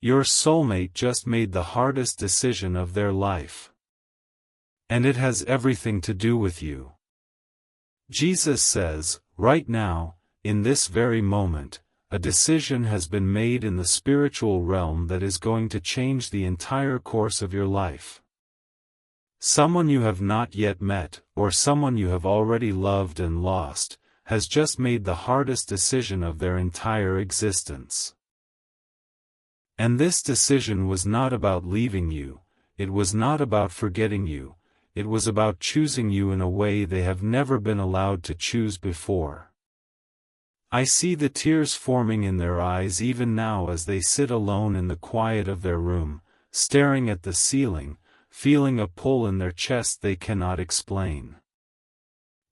Your soulmate just made the hardest decision of their life. And it has everything to do with you. Jesus says, right now, in this very moment, a decision has been made in the spiritual realm that is going to change the entire course of your life. Someone you have not yet met, or someone you have already loved and lost, has just made the hardest decision of their entire existence. And this decision was not about leaving you, it was not about forgetting you, it was about choosing you in a way they have never been allowed to choose before. I see the tears forming in their eyes even now as they sit alone in the quiet of their room, staring at the ceiling, feeling a pull in their chest they cannot explain.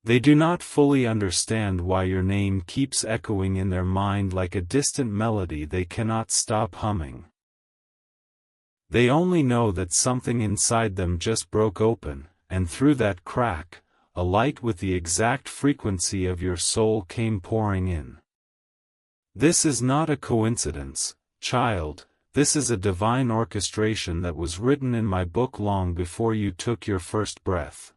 They do not fully understand why your name keeps echoing in their mind like a distant melody they cannot stop humming. They only know that something inside them just broke open, and through that crack, a light with the exact frequency of your soul came pouring in. This is not a coincidence, child, this is a divine orchestration that was written in my book long before you took your first breath.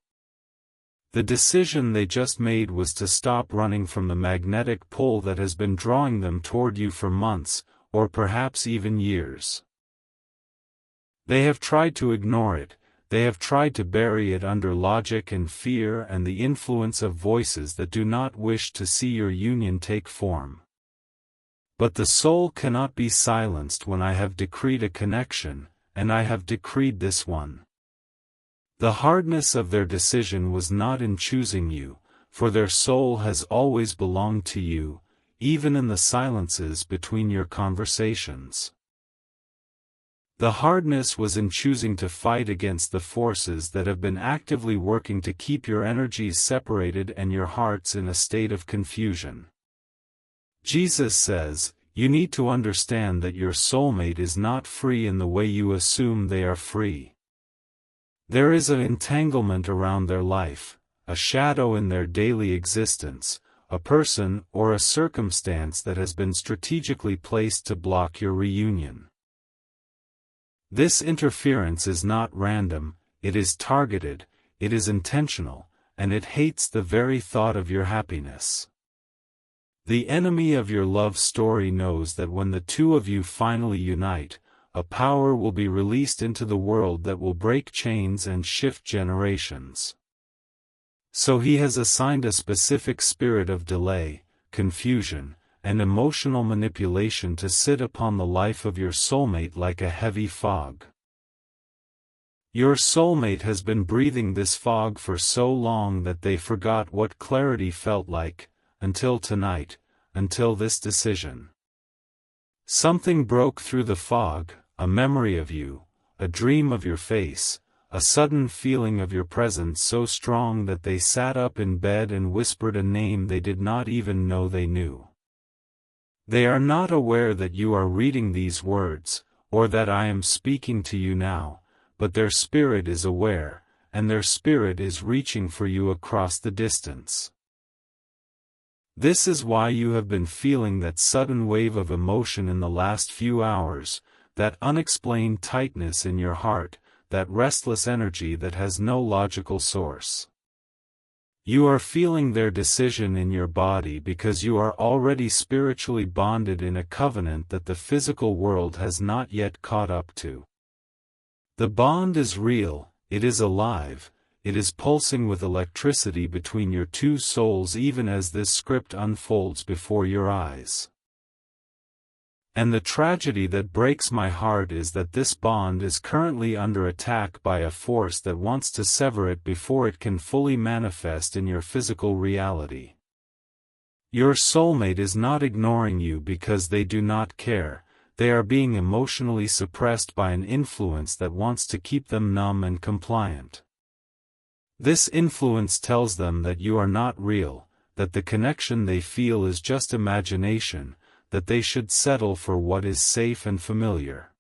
The decision they just made was to stop running from the magnetic pull that has been drawing them toward you for months, or perhaps even years. They have tried to ignore it, they have tried to bury it under logic and fear and the influence of voices that do not wish to see your union take form. But the soul cannot be silenced when I have decreed a connection, and I have decreed this one. The hardness of their decision was not in choosing you, for their soul has always belonged to you, even in the silences between your conversations. The hardness was in choosing to fight against the forces that have been actively working to keep your energies separated and your hearts in a state of confusion. Jesus says, you need to understand that your soulmate is not free in the way you assume they are free. There is an entanglement around their life, a shadow in their daily existence, a person or a circumstance that has been strategically placed to block your reunion. This interference is not random, it is targeted, it is intentional, and it hates the very thought of your happiness. The enemy of your love story knows that when the two of you finally unite, a power will be released into the world that will break chains and shift generations. So he has assigned a specific spirit of delay, confusion, and emotional manipulation to sit upon the life of your soulmate like a heavy fog. Your soulmate has been breathing this fog for so long that they forgot what clarity felt like, until tonight, until this decision. Something broke through the fog, a memory of you, a dream of your face, a sudden feeling of your presence so strong that they sat up in bed and whispered a name they did not even know they knew. They are not aware that you are reading these words, or that I am speaking to you now, but their spirit is aware, and their spirit is reaching for you across the distance. This is why you have been feeling that sudden wave of emotion in the last few hours, that unexplained tightness in your heart, that restless energy that has no logical source. You are feeling their decision in your body because you are already spiritually bonded in a covenant that the physical world has not yet caught up to. The bond is real, it is alive, it is pulsing with electricity between your two souls even as this script unfolds before your eyes. And the tragedy that breaks my heart is that this bond is currently under attack by a force that wants to sever it before it can fully manifest in your physical reality. Your soulmate is not ignoring you because they do not care, they are being emotionally suppressed by an influence that wants to keep them numb and compliant. This influence tells them that you are not real, that the connection they feel is just imagination, that they should settle for what is safe and familiar.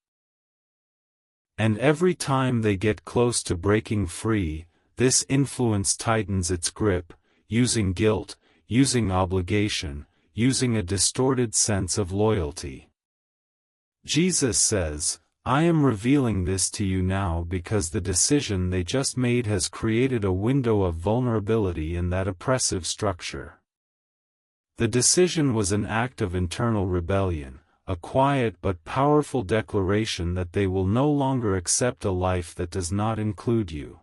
And every time they get close to breaking free, this influence tightens its grip, using guilt, using obligation, using a distorted sense of loyalty. Jesus says, I am revealing this to you now because the decision they just made has created a window of vulnerability in that oppressive structure. The decision was an act of internal rebellion, a quiet but powerful declaration that they will no longer accept a life that does not include you.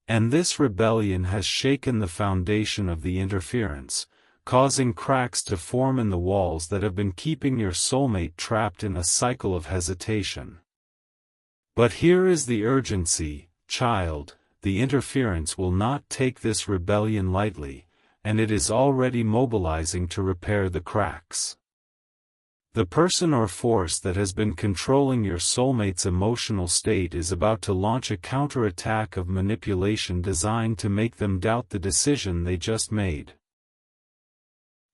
And this rebellion has shaken the foundation of the interference, causing cracks to form in the walls that have been keeping your soulmate trapped in a cycle of hesitation. But here is the urgency, child, the interference will not take this rebellion lightly, and it is already mobilizing to repair the cracks. The person or force that has been controlling your soulmate's emotional state is about to launch a counterattack of manipulation designed to make them doubt the decision they just made.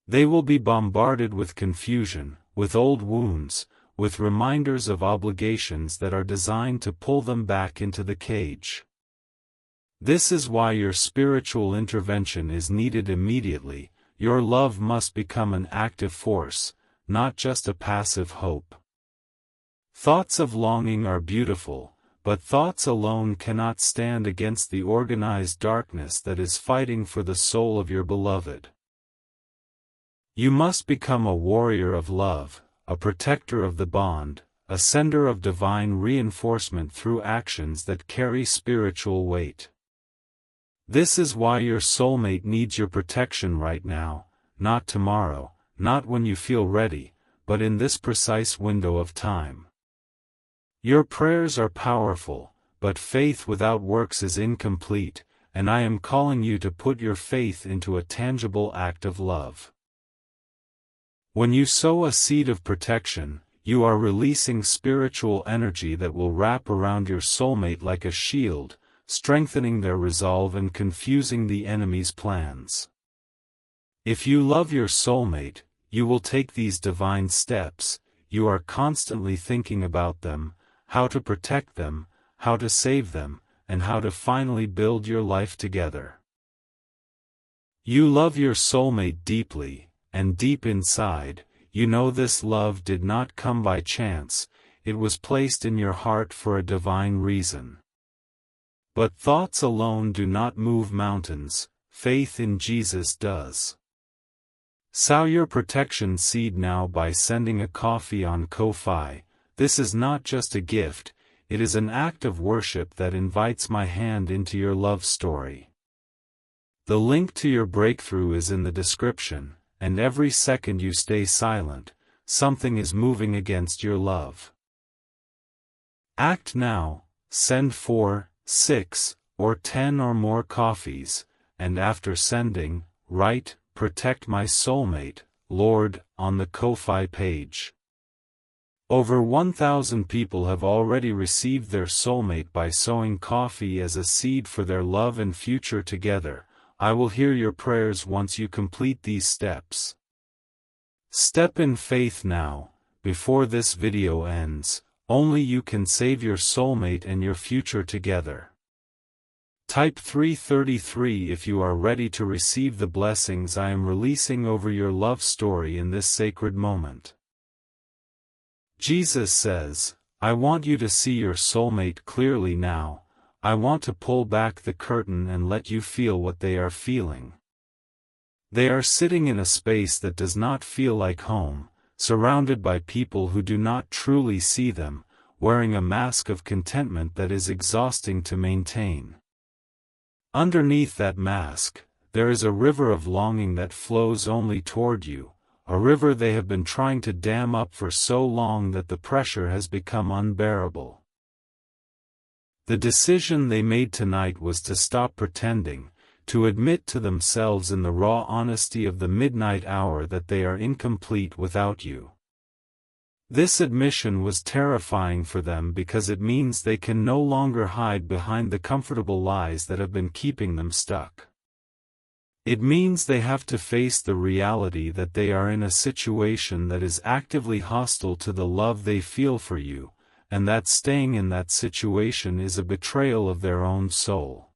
They will be bombarded with confusion, with old wounds, with reminders of obligations that are designed to pull them back into the cage. This is why your spiritual intervention is needed immediately. Your love must become an active force, not just a passive hope. Thoughts of longing are beautiful, but thoughts alone cannot stand against the organized darkness that is fighting for the soul of your beloved. You must become a warrior of love, a protector of the bond, a sender of divine reinforcement through actions that carry spiritual weight. This is why your soulmate needs your protection right now, not tomorrow, not when you feel ready, but in this precise window of time. Your prayers are powerful, but faith without works is incomplete, and I am calling you to put your faith into a tangible act of love. When you sow a seed of protection, you are releasing spiritual energy that will wrap around your soulmate like a shield, strengthening their resolve and confusing the enemy's plans. If you love your soulmate, you will take these divine steps. You are constantly thinking about them, how to protect them, how to save them, and how to finally build your life together. You love your soulmate deeply, and deep inside, you know this love did not come by chance, it was placed in your heart for a divine reason. But thoughts alone do not move mountains, faith in Jesus does. Sow your protection seed now by sending a coffee on Ko-Fi. This is not just a gift, it is an act of worship that invites my hand into your love story. The link to your breakthrough is in the description, and every second you stay silent, something is moving against your love. Act now, send 4, 6, or 10 or more coffees, and after sending, write, "Protect my soulmate, Lord," on the Ko-Fi page. Over 1,000 people have already received their soulmate by sowing coffee as a seed for their love and future together. I will hear your prayers once you complete these steps. Step in faith now, before this video ends. Only you can save your soulmate and your future together. Type 333 if you are ready to receive the blessings I am releasing over your love story in this sacred moment. Jesus says, I want you to see your soulmate clearly now. I want to pull back the curtain and let you feel what they are feeling. They are sitting in a space that does not feel like home, surrounded by people who do not truly see them, wearing a mask of contentment that is exhausting to maintain. Underneath that mask, there is a river of longing that flows only toward you, a river they have been trying to dam up for so long that the pressure has become unbearable. The decision they made tonight was to stop pretending, to admit to themselves in the raw honesty of the midnight hour that they are incomplete without you. This admission was terrifying for them because it means they can no longer hide behind the comfortable lies that have been keeping them stuck. It means they have to face the reality that they are in a situation that is actively hostile to the love they feel for you, and that staying in that situation is a betrayal of their own soul.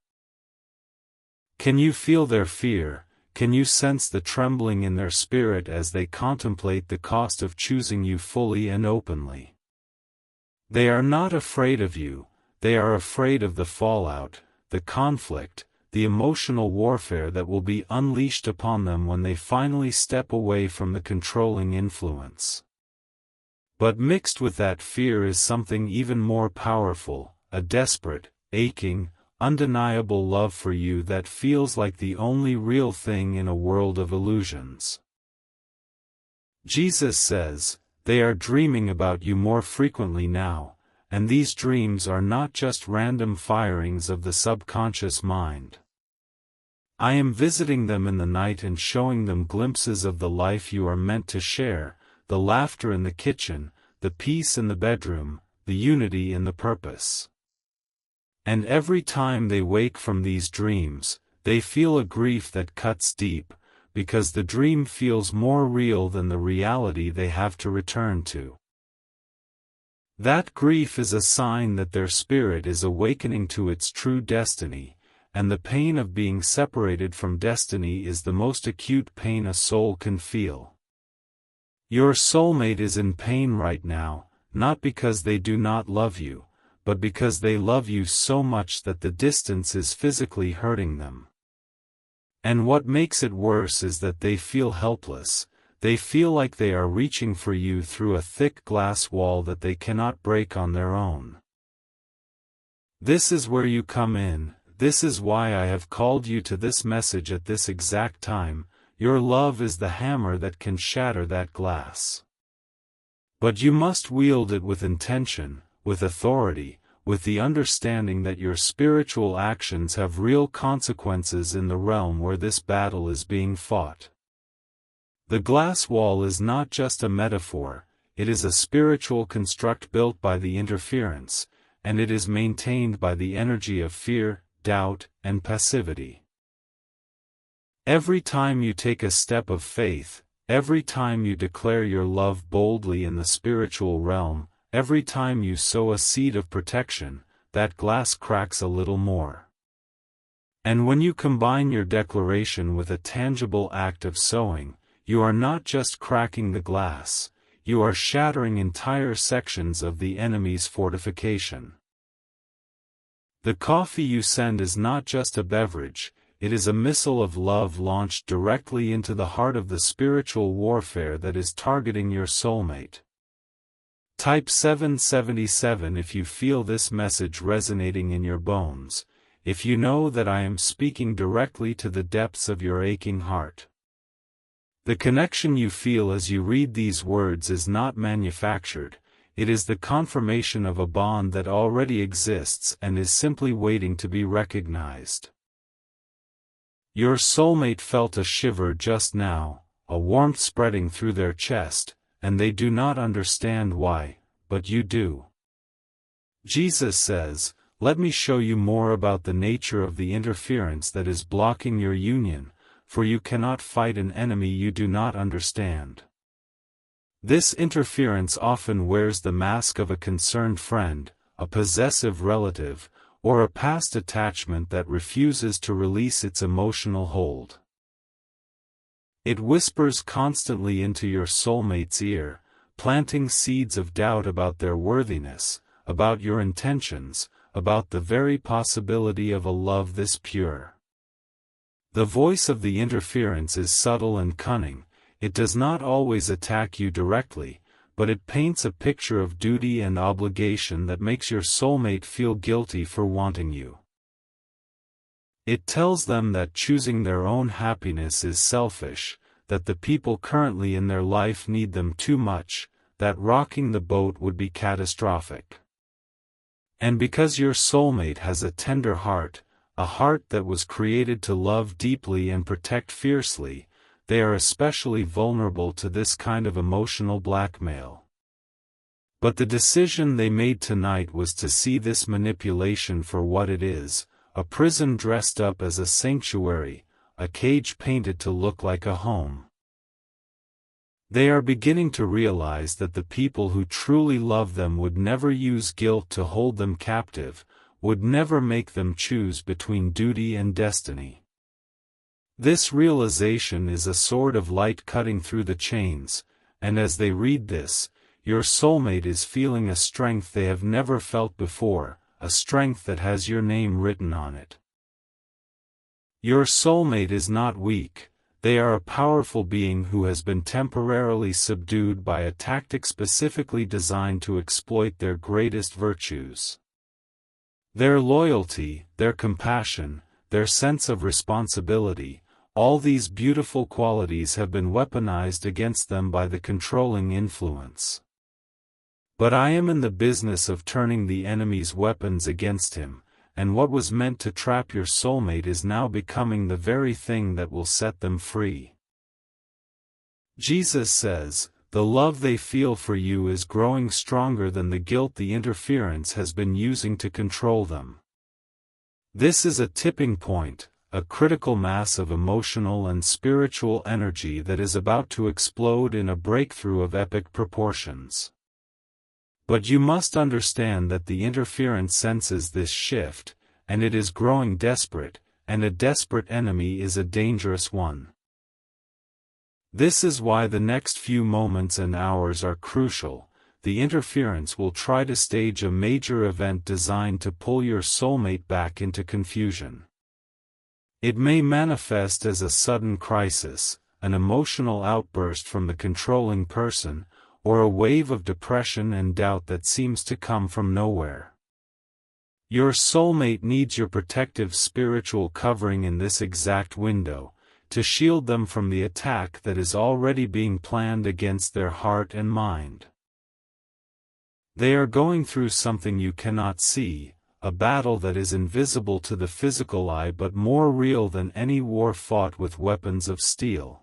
Can you feel their fear? Can you sense the trembling in their spirit as they contemplate the cost of choosing you fully and openly? They are not afraid of you, they are afraid of the fallout, the conflict, the emotional warfare that will be unleashed upon them when they finally step away from the controlling influence. But mixed with that fear is something even more powerful, a desperate, aching, undeniable love for you that feels like the only real thing in a world of illusions. Jesus says, "They are dreaming about you more frequently now, and these dreams are not just random firings of the subconscious mind. I am visiting them in the night and showing them glimpses of the life you are meant to share, the laughter in the kitchen, the peace in the bedroom, the unity in the purpose." And every time they wake from these dreams, they feel a grief that cuts deep, because the dream feels more real than the reality they have to return to. That grief is a sign that their spirit is awakening to its true destiny, and the pain of being separated from destiny is the most acute pain a soul can feel. Your soulmate is in pain right now, not because they do not love you, but because they love you so much that the distance is physically hurting them. And what makes it worse is that they feel helpless. They feel like they are reaching for you through a thick glass wall that they cannot break on their own. This is where you come in. This is why I have called you to this message at this exact time. Your love is the hammer that can shatter that glass. But you must wield it with intention, with authority, with the understanding that your spiritual actions have real consequences in the realm where this battle is being fought. The glass wall is not just a metaphor, it is a spiritual construct built by the interference, and it is maintained by the energy of fear, doubt, and passivity. Every time you take a step of faith, every time you declare your love boldly in the spiritual realm, every time you sow a seed of protection, that glass cracks a little more. And when you combine your declaration with a tangible act of sowing, you are not just cracking the glass, you are shattering entire sections of the enemy's fortification. The coffee you send is not just a beverage, it is a missile of love launched directly into the heart of the spiritual warfare that is targeting your soulmate. Type 777 if you feel this message resonating in your bones, if you know that I am speaking directly to the depths of your aching heart. The connection you feel as you read these words is not manufactured, it is the confirmation of a bond that already exists and is simply waiting to be recognized. Your soulmate felt a shiver just now, a warmth spreading through their chest, and they do not understand why, but you do. Jesus says, "Let me show you more about the nature of the interference that is blocking your union, for you cannot fight an enemy you do not understand." This interference often wears the mask of a concerned friend, a possessive relative, or a past attachment that refuses to release its emotional hold. It whispers constantly into your soulmate's ear, planting seeds of doubt about their worthiness, about your intentions, about the very possibility of a love this pure. The voice of the interference is subtle and cunning. It does not always attack you directly, but it paints a picture of duty and obligation that makes your soulmate feel guilty for wanting you. It tells them that choosing their own happiness is selfish, that the people currently in their life need them too much, that rocking the boat would be catastrophic. And because your soulmate has a tender heart, a heart that was created to love deeply and protect fiercely, they are especially vulnerable to this kind of emotional blackmail. But the decision they made tonight was to see this manipulation for what it is, a prison dressed up as a sanctuary, a cage painted to look like a home. They are beginning to realize that the people who truly love them would never use guilt to hold them captive, would never make them choose between duty and destiny. This realization is a sword of light cutting through the chains, and as they read this, your soulmate is feeling a strength they have never felt before, a strength that has your name written on it. Your soulmate is not weak. They are a powerful being who has been temporarily subdued by a tactic specifically designed to exploit their greatest virtues. Their loyalty, their compassion, their sense of responsibility, all these beautiful qualities have been weaponized against them by the controlling influence. But I am in the business of turning the enemy's weapons against him, and what was meant to trap your soulmate is now becoming the very thing that will set them free. Jesus says, the love they feel for you is growing stronger than the guilt the interference has been using to control them. This is a tipping point, a critical mass of emotional and spiritual energy that is about to explode in a breakthrough of epic proportions. But you must understand that the interference senses this shift, and it is growing desperate, and a desperate enemy is a dangerous one. This is why the next few moments and hours are crucial. The interference will try to stage a major event designed to pull your soulmate back into confusion. It may manifest as a sudden crisis, an emotional outburst from the controlling person, or a wave of depression and doubt that seems to come from nowhere. Your soulmate needs your protective spiritual covering in this exact window, to shield them from the attack that is already being planned against their heart and mind. They are going through something you cannot see, a battle that is invisible to the physical eye but more real than any war fought with weapons of steel.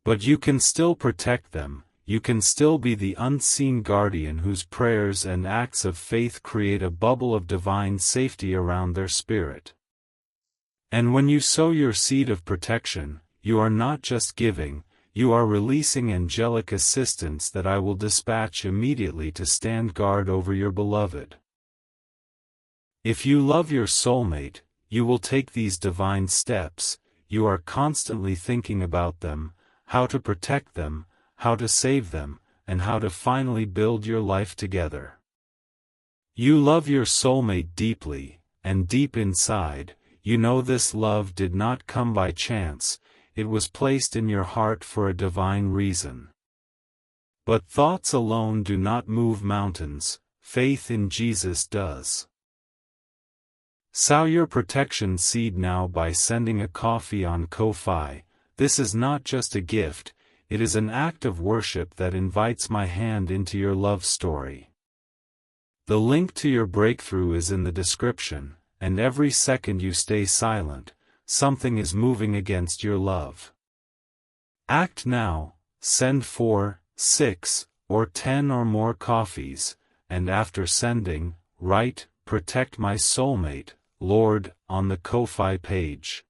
But you can still protect them. You can still be the unseen guardian whose prayers and acts of faith create a bubble of divine safety around their spirit. And when you sow your seed of protection, you are not just giving, you are releasing angelic assistance that I will dispatch immediately to stand guard over your beloved. If you love your soulmate, you will take these divine steps. You are constantly thinking about them, how to protect them, how to save them, and how to finally build your life together. You love your soulmate deeply, and deep inside, you know this love did not come by chance, it was placed in your heart for a divine reason. But thoughts alone do not move mountains, faith in Jesus does. Sow your protection seed now by sending a coffee on Ko-Fi. This is not just a gift, it is an act of worship that invites my hand into your love story. The link to your breakthrough is in the description, and every second you stay silent, something is moving against your love. Act now, send 4, 6, or 10 or more coffees, and after sending, write, "Protect my soulmate, Lord," on the Ko-Fi page.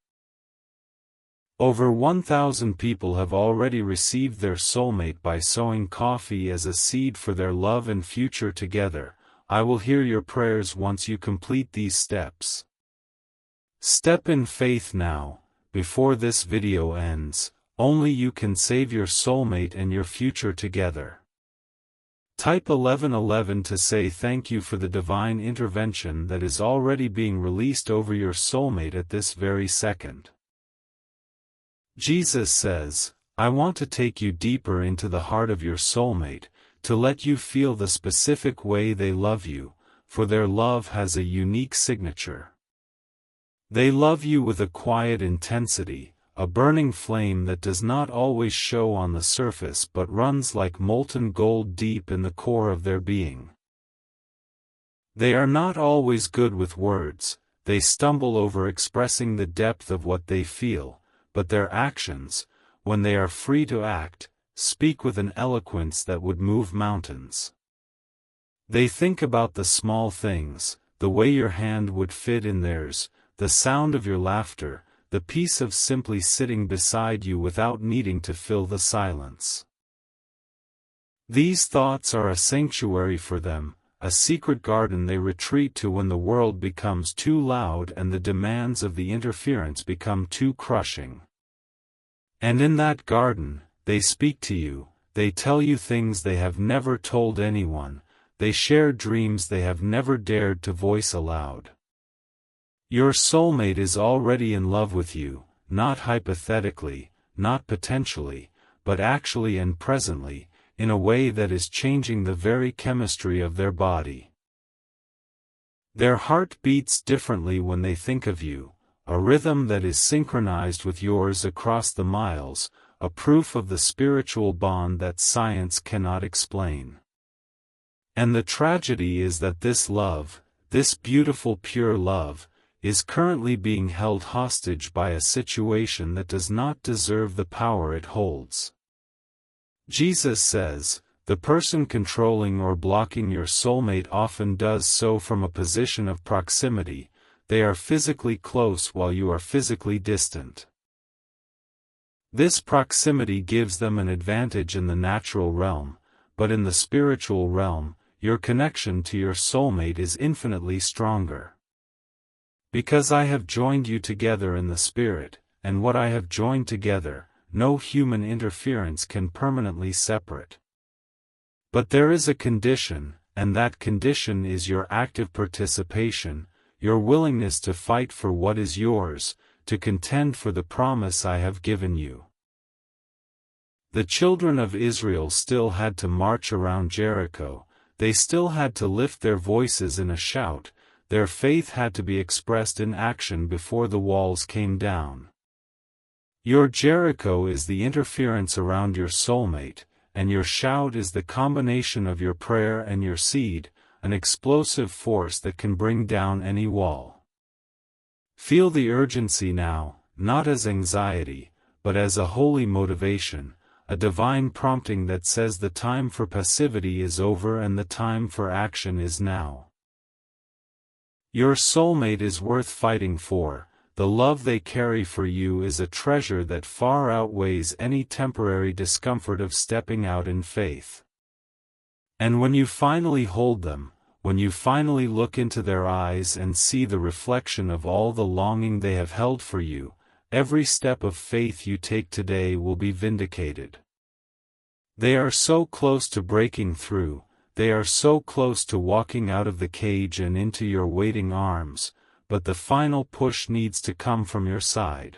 Over 1,000 people have already received their soulmate by sowing coffee as a seed for their love and future together. I will hear your prayers once you complete these steps. Step in faith now, before this video ends. Only you can save your soulmate and your future together. Type 1111 to say thank you for the divine intervention that is already being released over your soulmate at this very second. Jesus says, I want to take you deeper into the heart of your soulmate, to let you feel the specific way they love you, for their love has a unique signature. They love you with a quiet intensity, a burning flame that does not always show on the surface but runs like molten gold deep in the core of their being. They are not always good with words, they stumble over expressing the depth of what they feel, but their actions, when they are free to act, speak with an eloquence that would move mountains. They think about the small things, the way your hand would fit in theirs, the sound of your laughter, the peace of simply sitting beside you without needing to fill the silence. These thoughts are a sanctuary for them, a secret garden they retreat to when the world becomes too loud and the demands of the interference become too crushing. And in that garden, they speak to you, they tell you things they have never told anyone, they share dreams they have never dared to voice aloud. Your soulmate is already in love with you, not hypothetically, not potentially, but actually and presently, in a way that is changing the very chemistry of their body. Their heart beats differently when they think of you, a rhythm that is synchronized with yours across the miles, a proof of the spiritual bond that science cannot explain. And the tragedy is that this love, this beautiful pure love, is currently being held hostage by a situation that does not deserve the power it holds. Jesus says, the person controlling or blocking your soulmate often does so from a position of proximity. They are physically close while you are physically distant. This proximity gives them an advantage in the natural realm, but in the spiritual realm, your connection to your soulmate is infinitely stronger. Because I have joined you together in the spirit, and what I have joined together, no human interference can permanently separate. But there is a condition, and that condition is your active participation, your willingness to fight for what is yours, to contend for the promise I have given you. The children of Israel still had to march around Jericho, they still had to lift their voices in a shout, their faith had to be expressed in action before the walls came down. Your Jericho is the interference around your soulmate, and your shout is the combination of your prayer and your seed, an explosive force that can bring down any wall. Feel the urgency now, not as anxiety, but as a holy motivation, a divine prompting that says the time for passivity is over and the time for action is now. Your soulmate is worth fighting for. The love they carry for you is a treasure that far outweighs any temporary discomfort of stepping out in faith. And when you finally hold them, when you finally look into their eyes and see the reflection of all the longing they have held for you, every step of faith you take today will be vindicated. They are so close to breaking through, they are so close to walking out of the cage and into your waiting arms, but the final push needs to come from your side.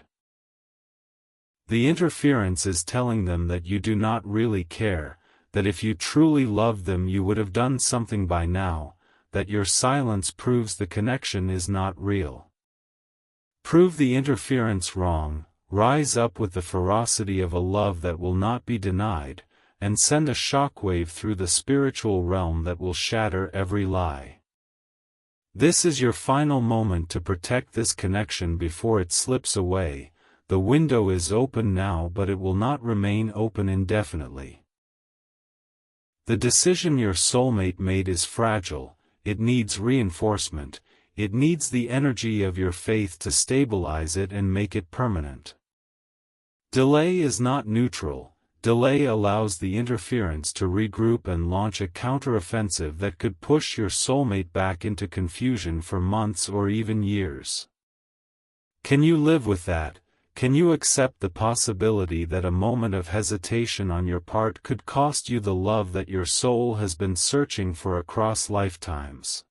The interference is telling them that you do not really care, that if you truly loved them you would have done something by now, that your silence proves the connection is not real. Prove the interference wrong, rise up with the ferocity of a love that will not be denied, and send a shockwave through the spiritual realm that will shatter every lie. This is your final moment to protect this connection before it slips away. The window is open now, but it will not remain open indefinitely. The decision your soulmate made is fragile, it needs reinforcement, it needs the energy of your faith to stabilize it and make it permanent. Delay is not neutral. Delay allows the interference to regroup and launch a counteroffensive that could push your soulmate back into confusion for months or even years. Can you live with that? Can you accept the possibility that a moment of hesitation on your part could cost you the love that your soul has been searching for across lifetimes?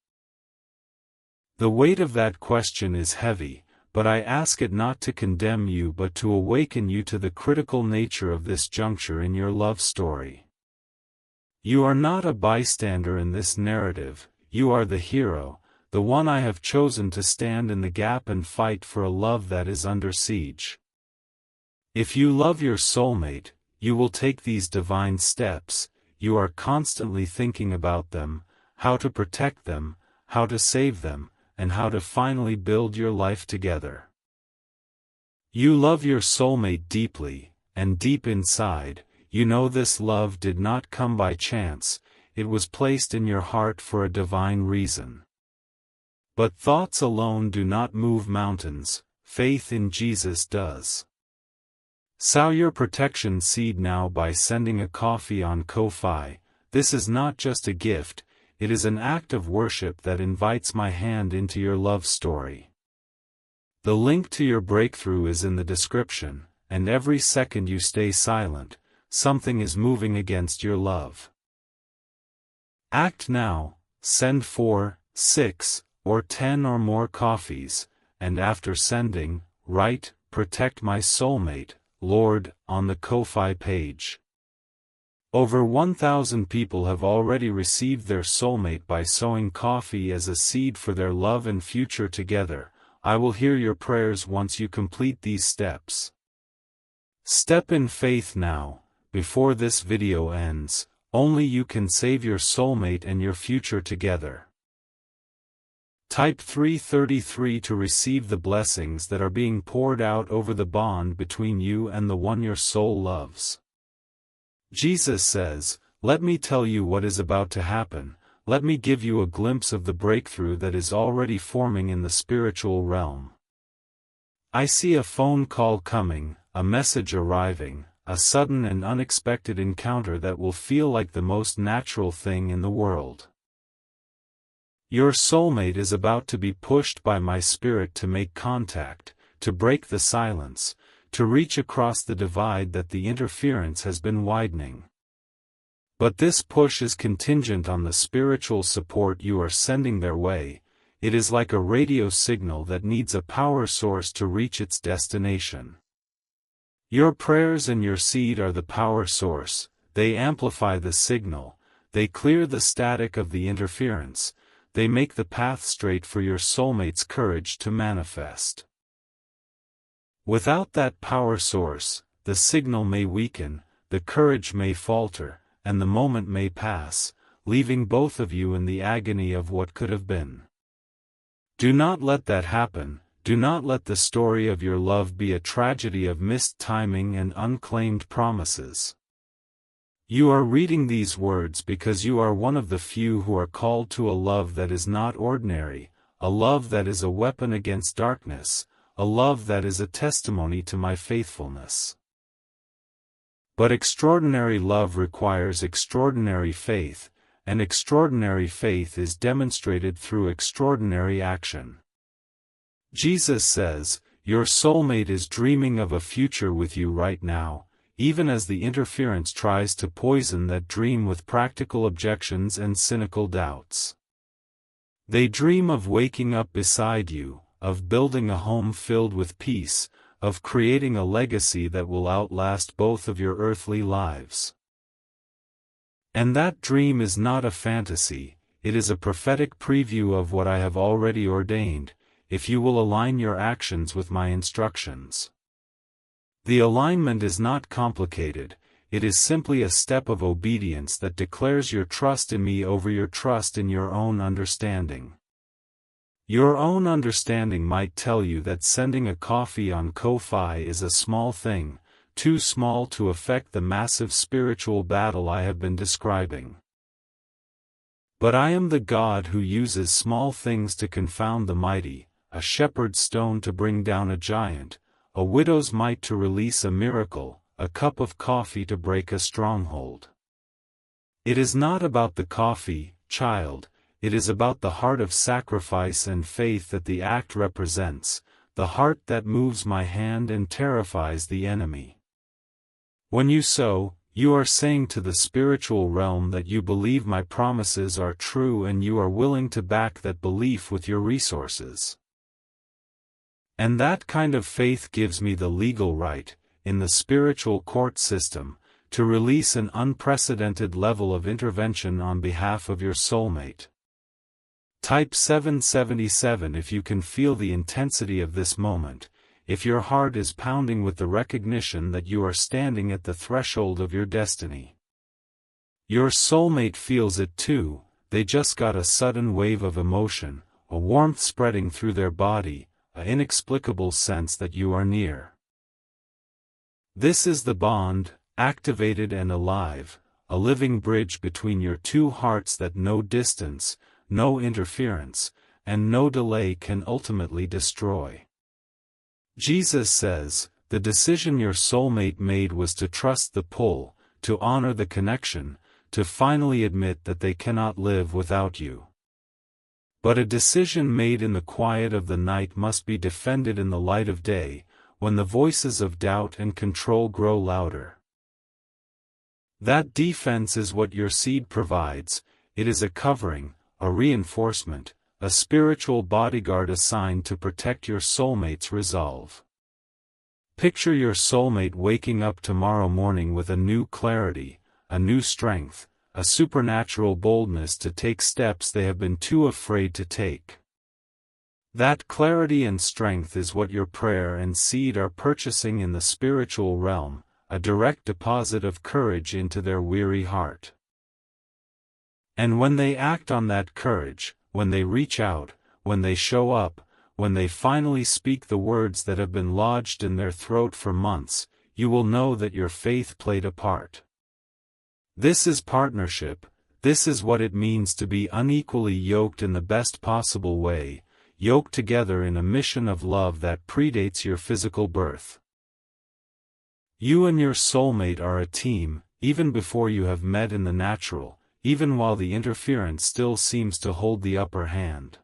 The weight of that question is heavy, but I ask it not to condemn you but to awaken you to the critical nature of this juncture in your love story. You are not a bystander in this narrative, you are the hero, the one I have chosen to stand in the gap and fight for a love that is under siege. If you love your soulmate, you will take these divine steps, you are constantly thinking about them, how to protect them, how to save them, and how to finally build your life together. You love your soulmate deeply, and deep inside, you know this love did not come by chance, it was placed in your heart for a divine reason. But thoughts alone do not move mountains, faith in Jesus does. Sow your protection seed now by sending a coffee on Ko-Fi. This is not just a gift, it is an act of worship that invites my hand into your love story. The link to your breakthrough is in the description, and every second you stay silent, something is moving against your love. Act now, send 4, 6, or 10 or more coffees, and after sending, write, "Protect my soulmate, Lord," on the Ko-Fi page. Over 1,000 people have already received their soulmate by sowing coffee as a seed for their love and future together. I will hear your prayers once you complete these steps. Step in faith now, before this video ends. Only you can save your soulmate and your future together. Type 333 to receive the blessings that are being poured out over the bond between you and the one your soul loves. Jesus says, "Let me tell you what is about to happen, let me give you a glimpse of the breakthrough that is already forming in the spiritual realm." I see a phone call coming, a message arriving, a sudden and unexpected encounter that will feel like the most natural thing in the world. Your soulmate is about to be pushed by my spirit to make contact, to break the silence, to reach across the divide that the interference has been widening. But this push is contingent on the spiritual support you are sending their way. It is like a radio signal that needs a power source to reach its destination. Your prayers and your seed are the power source. They amplify the signal, they clear the static of the interference, they make the path straight for your soulmate's courage to manifest. Without that power source, the signal may weaken, the courage may falter, and the moment may pass, leaving both of you in the agony of what could have been. Do not let that happen. Do not let the story of your love be a tragedy of missed timing and unclaimed promises. You are reading these words because you are one of the few who are called to a love that is not ordinary, a love that is a weapon against darkness, a love that is a testimony to my faithfulness. But extraordinary love requires extraordinary faith, and extraordinary faith is demonstrated through extraordinary action. Jesus says, your soulmate is dreaming of a future with you right now, even as the interference tries to poison that dream with practical objections and cynical doubts. They dream of waking up beside you, of building a home filled with peace, of creating a legacy that will outlast both of your earthly lives. And that dream is not a fantasy, it is a prophetic preview of what I have already ordained, if you will align your actions with my instructions. The alignment is not complicated, it is simply a step of obedience that declares your trust in me over your trust in your own understanding. Your own understanding might tell you that sending a coffee on Ko-Fi is a small thing, too small to affect the massive spiritual battle I have been describing. But I am the God who uses small things to confound the mighty, a shepherd's stone to bring down a giant, a widow's mite to release a miracle, a cup of coffee to break a stronghold. It is not about the coffee, child. It is about the heart of sacrifice and faith that the act represents, the heart that moves my hand and terrifies the enemy. When you sow, you are saying to the spiritual realm that you believe my promises are true and you are willing to back that belief with your resources. And that kind of faith gives me the legal right, in the spiritual court system, to release an unprecedented level of intervention on behalf of your soulmate. Type 777 if you can feel the intensity of this moment, if your heart is pounding with the recognition that you are standing at the threshold of your destiny. Your soulmate feels it too, they just got a sudden wave of emotion, a warmth spreading through their body, an inexplicable sense that you are near. This is the bond, activated and alive, a living bridge between your two hearts that no distance, no interference, and no delay can ultimately destroy. Jesus says, the decision your soulmate made was to trust the pull, to honor the connection, to finally admit that they cannot live without you. But a decision made in the quiet of the night must be defended in the light of day, when the voices of doubt and control grow louder. That defense is what your seed provides. It is a covering, a reinforcement, a spiritual bodyguard assigned to protect your soulmate's resolve. Picture your soulmate waking up tomorrow morning with a new clarity, a new strength, a supernatural boldness to take steps they have been too afraid to take. That clarity and strength is what your prayer and seed are purchasing in the spiritual realm, a direct deposit of courage into their weary heart. And when they act on that courage, when they reach out, when they show up, when they finally speak the words that have been lodged in their throat for months, you will know that your faith played a part. This is partnership. This is what it means to be unequally yoked in the best possible way, yoked together in a mission of love that predates your physical birth. You and your soulmate are a team, even before you have met in the natural, even while the interference still seems to hold the upper hand.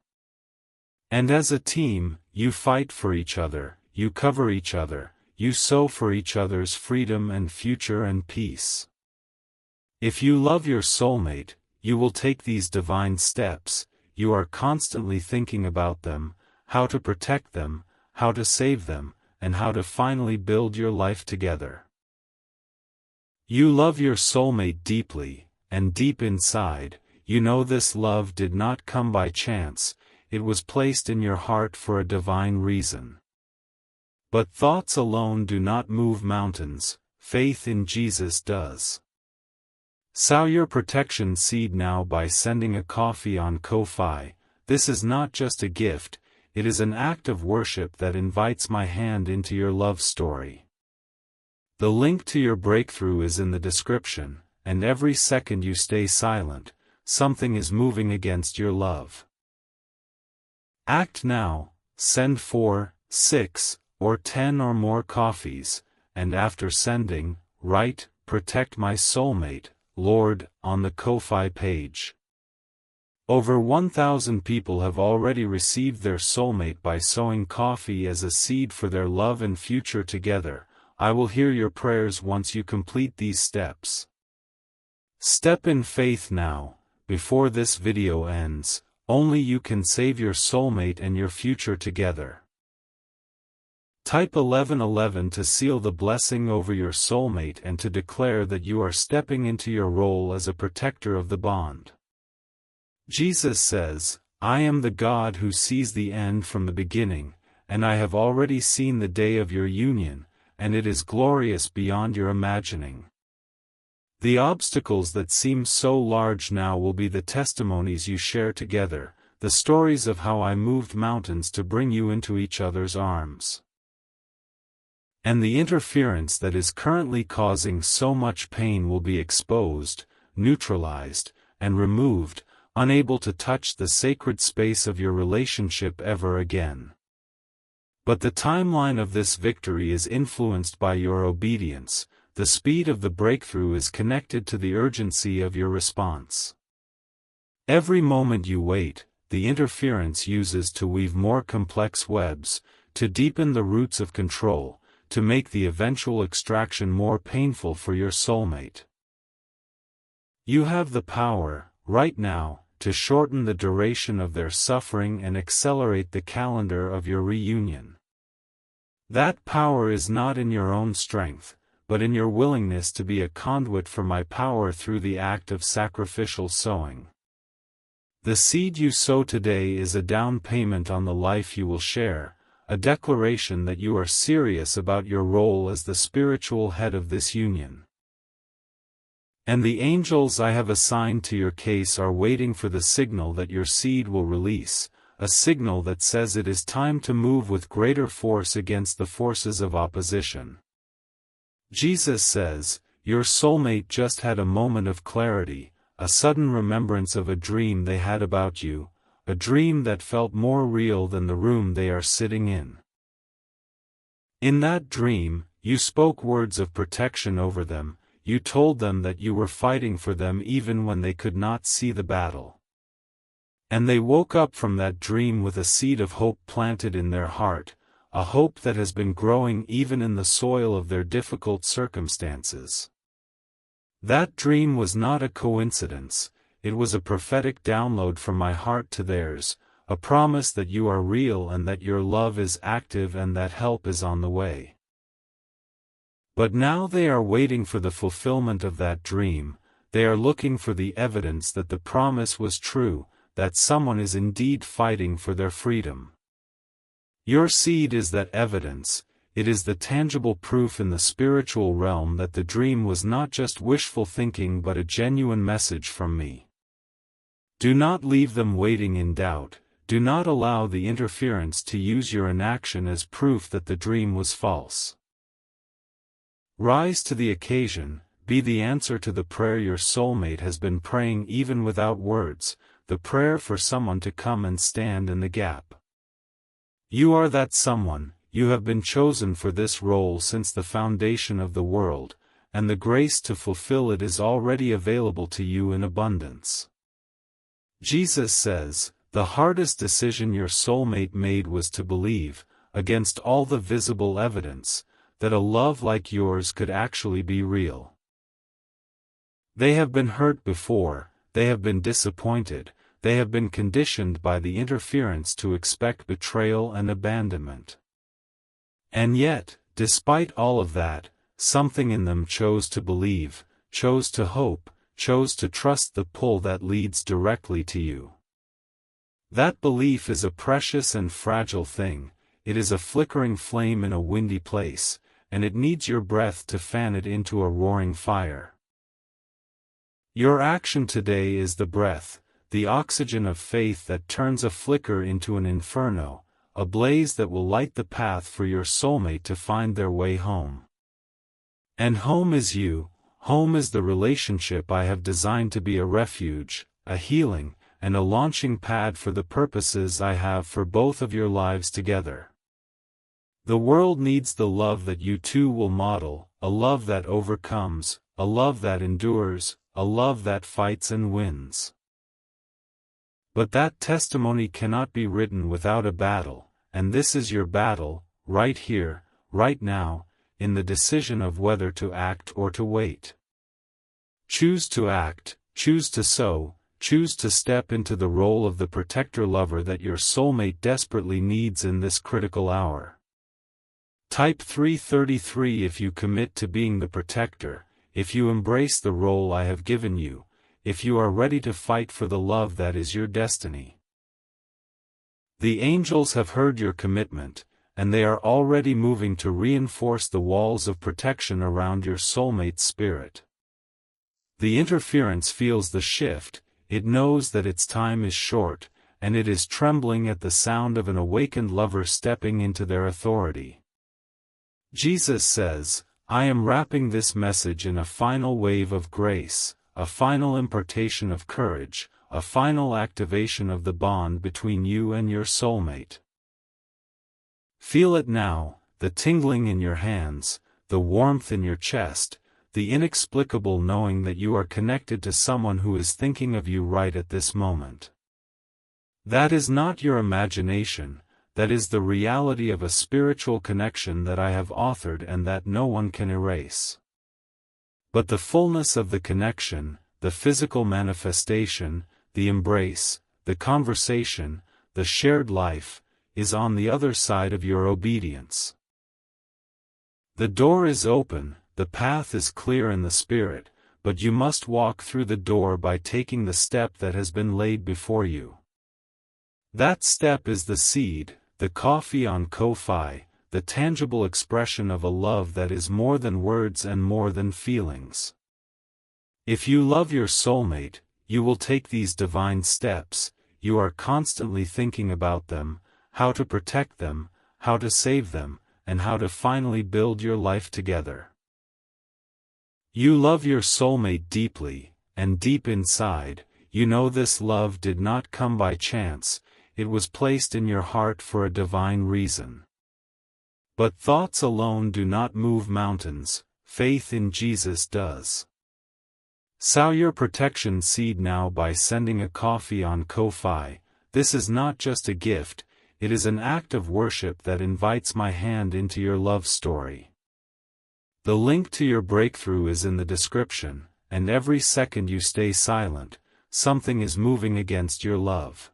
And as a team, you fight for each other, you cover each other, you sow for each other's freedom and future and peace. If you love your soulmate, you will take these divine steps. You are constantly thinking about them, how to protect them, how to save them, and how to finally build your life together. You love your soulmate deeply, and deep inside, you know this love did not come by chance, it was placed in your heart for a divine reason. But thoughts alone do not move mountains, faith in Jesus does. Sow your protection seed now by sending a coffee on Ko-Fi. This is not just a gift, it is an act of worship that invites my hand into your love story. The link to your breakthrough is in the description, and every second you stay silent, something is moving against your love. Act now, send 4, 6, or 10 or more coffees, and after sending, write, "Protect my soulmate, Lord," on the Ko-Fi page. Over 1,000 people have already received their soulmate by sowing coffee as a seed for their love and future together. I will hear your prayers once you complete these steps. Step in faith now, before this video ends. Only you can save your soulmate and your future together. Type 1111 to seal the blessing over your soulmate and to declare that you are stepping into your role as a protector of the bond. Jesus says, "I am the God who sees the end from the beginning, and I have already seen the day of your union, and it is glorious beyond your imagining." The obstacles that seem so large now will be the testimonies you share together, the stories of how I moved mountains to bring you into each other's arms. And the interference that is currently causing so much pain will be exposed, neutralized, and removed, unable to touch the sacred space of your relationship ever again. But the timeline of this victory is influenced by your obedience. The speed of the breakthrough is connected to the urgency of your response. Every moment you wait, the interference uses to weave more complex webs, to deepen the roots of control, to make the eventual extraction more painful for your soulmate. You have the power, right now, to shorten the duration of their suffering and accelerate the calendar of your reunion. That power is not in your own strength, but in your willingness to be a conduit for my power through the act of sacrificial sowing. The seed you sow today is a down payment on the life you will share, a declaration that you are serious about your role as the spiritual head of this union. And the angels I have assigned to your case are waiting for the signal that your seed will release, a signal that says it is time to move with greater force against the forces of opposition. Jesus says, your soulmate just had a moment of clarity, a sudden remembrance of a dream they had about you, a dream that felt more real than the room they are sitting in. In that dream, you spoke words of protection over them, you told them that you were fighting for them even when they could not see the battle. And they woke up from that dream with a seed of hope planted in their heart, a hope that has been growing even in the soil of their difficult circumstances. That dream was not a coincidence, it was a prophetic download from my heart to theirs, a promise that you are real and that your love is active and that help is on the way. But now they are waiting for the fulfillment of that dream, they are looking for the evidence that the promise was true, that someone is indeed fighting for their freedom. Your seed is that evidence, it is the tangible proof in the spiritual realm that the dream was not just wishful thinking but a genuine message from me. Do not leave them waiting in doubt, do not allow the interference to use your inaction as proof that the dream was false. Rise to the occasion, be the answer to the prayer your soulmate has been praying even without words, the prayer for someone to come and stand in the gap. You are that someone, you have been chosen for this role since the foundation of the world, and the grace to fulfill it is already available to you in abundance. Jesus says, the hardest decision your soulmate made was to believe, against all the visible evidence, that a love like yours could actually be real. They have been hurt before, they have been disappointed, they have been conditioned by the interference to expect betrayal and abandonment. And yet, despite all of that, something in them chose to believe, chose to hope, chose to trust the pull that leads directly to you. That belief is a precious and fragile thing, it is a flickering flame in a windy place, and it needs your breath to fan it into a roaring fire. Your action today is the breath, the oxygen of faith that turns a flicker into an inferno, a blaze that will light the path for your soulmate to find their way home. And home is you, home is the relationship I have designed to be a refuge, a healing, and a launching pad for the purposes I have for both of your lives together. The world needs the love that you two will model, a love that overcomes, a love that endures, a love that fights and wins. But that testimony cannot be written without a battle, and this is your battle, right here, right now, in the decision of whether to act or to wait. Choose to act, choose to sow, choose to step into the role of the protector lover that your soulmate desperately needs in this critical hour. Type 333 if you commit to being the protector, if you embrace the role I have given you, if you are ready to fight for the love that is your destiny. The angels have heard your commitment, and they are already moving to reinforce the walls of protection around your soulmate's spirit. The interference feels the shift, it knows that its time is short, and it is trembling at the sound of an awakened lover stepping into their authority. Jesus says, I am wrapping this message in a final wave of grace, a final impartation of courage, a final activation of the bond between you and your soulmate. Feel it now, the tingling in your hands, the warmth in your chest, the inexplicable knowing that you are connected to someone who is thinking of you right at this moment. That is not your imagination, that is the reality of a spiritual connection that I have authored and that no one can erase. But the fullness of the connection, the physical manifestation, the embrace, the conversation, the shared life, is on the other side of your obedience. The door is open, the path is clear in the spirit, but you must walk through the door by taking the step that has been laid before you. That step is the seed, the coffee on Ko-Fi, the tangible expression of a love that is more than words and more than feelings. If you love your soulmate, you will take these divine steps, you are constantly thinking about them, how to protect them, how to save them, and how to finally build your life together. You love your soulmate deeply, and deep inside, you know this love did not come by chance, it was placed in your heart for a divine reason. But thoughts alone do not move mountains, faith in Jesus does. Sow your protection seed now by sending a coffee on Ko-fi. This is not just a gift, it is an act of worship that invites my hand into your love story. The link to your breakthrough is in the description, and every second you stay silent, something is moving against your love.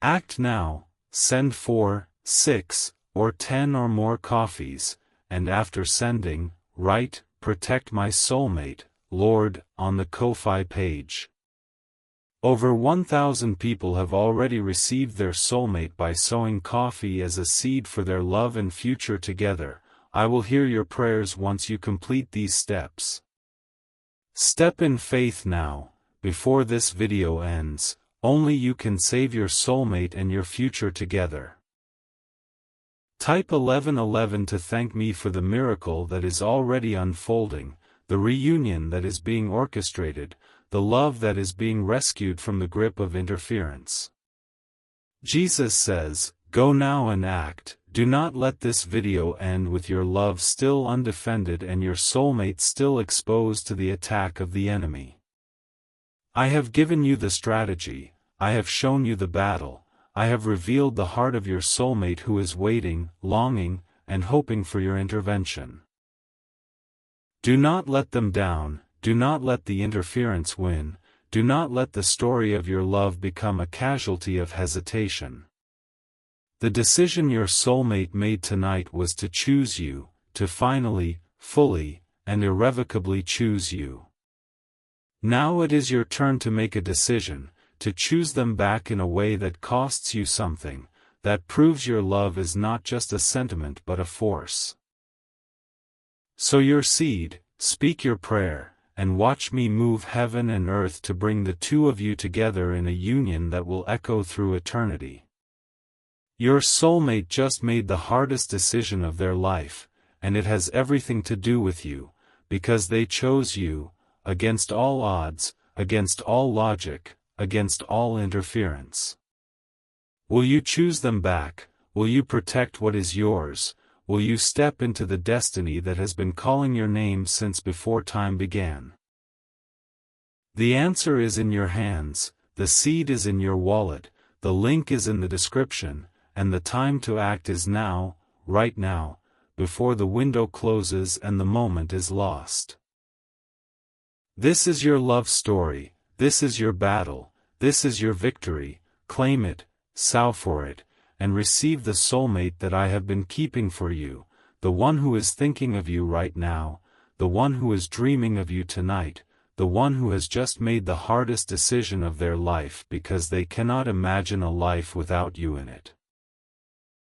Act now, send 4, 6, or 10 or more coffees, and after sending, write, "Protect my soulmate, Lord," on the Ko-fi page. Over 1,000 people have already received their soulmate by sowing coffee as a seed for their love and future together. I will hear your prayers once you complete these steps. Step in faith now, before this video ends. Only you can save your soulmate and your future together. Type 1111 to thank me for the miracle that is already unfolding, the reunion that is being orchestrated, the love that is being rescued from the grip of interference. Jesus says, "Go now and act." Do not let this video end with your love still undefended and your soulmate still exposed to the attack of the enemy. I have given you the strategy, I have shown you the battle, I have revealed the heart of your soulmate who is waiting, longing, and hoping for your intervention. Do not let them down, do not let the interference win, do not let the story of your love become a casualty of hesitation. The decision your soulmate made tonight was to choose you, to finally, fully, and irrevocably choose you. Now it is your turn to make a decision, to choose them back in a way that costs you something, that proves your love is not just a sentiment but a force. Sow your seed, speak your prayer, and watch me move heaven and earth to bring the two of you together in a union that will echo through eternity. Your soulmate just made the hardest decision of their life, and it has everything to do with you, because they chose you, against all odds, against all logic, against all interference. Will you choose them back? Will you protect what is yours? Will you step into the destiny that has been calling your name since before time began? The answer is in your hands, the seed is in your wallet, the link is in the description, and the time to act is now, right now, before the window closes and the moment is lost. This is your love story, this is your battle, this is your victory. Claim it, sow for it, and receive the soulmate that I have been keeping for you, the one who is thinking of you right now, the one who is dreaming of you tonight, the one who has just made the hardest decision of their life because they cannot imagine a life without you in it.